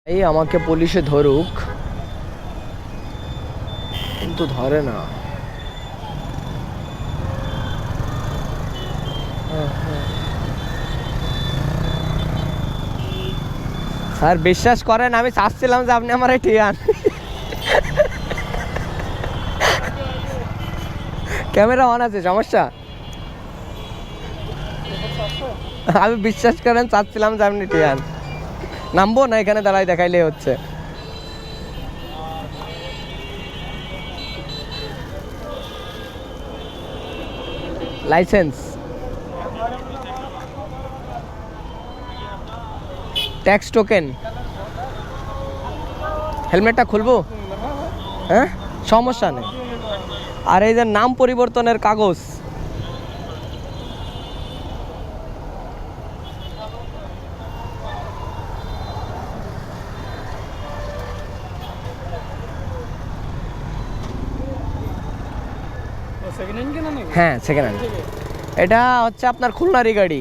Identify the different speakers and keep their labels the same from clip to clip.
Speaker 1: এই আমাকে পুলিশে ধরুক, কিন্তু ধরে না। স্যার বিশ্বাস করেন, আমি চাচ্ছিলাম যে আপনি আমার ঠিয়ান। ক্যামেরা অন আছে, সমস্যা? আমি বিশ্বাস করেন চাচ্ছিলাম যে আপনি ঠিয়ান। নামবো না, এখানে দাঁড়াই দেখাইলে হচ্ছে। লাইসেন্স, ট্যাক্স টোকেন, হেলমেটটা খুলবো? হ্যাঁ, সমস্যা নেই। আর এই যে নাম পরিবর্তনের কাগজ, হ্যাঁ সেকেন্ড হ্যান্ড। এটা হচ্ছে আপনার খুলনারই গাড়ি।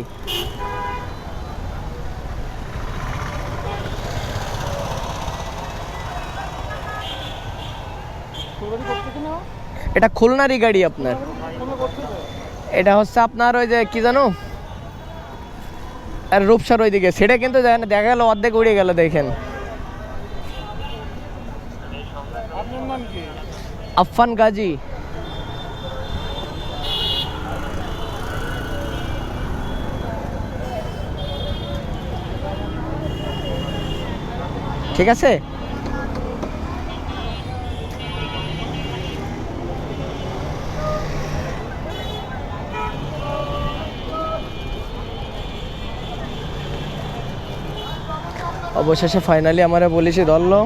Speaker 1: এটা খুলনারই গাড়ি আপনার। এটা হচ্ছে আপনার ওই যে কি জানো, আর রূপসার ওইদিকে, সেটা কিন্তু দেখা গেল অর্ধেক উড়ে গেল। দেখেন, আফফান গাজী। ঠিক আছে, অবশেষে ফাইনালি আমারে পুলিশে ধরলো।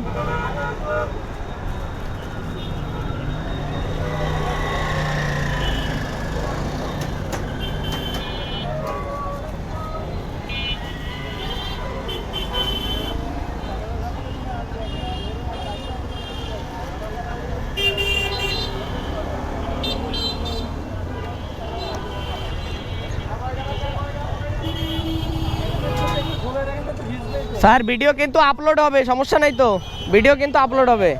Speaker 1: স্যার ভিডিও কিন্তু আপলোড হবে, সমস্যা নাই তো, ভিডিও কিন্তু আপলোড হবে।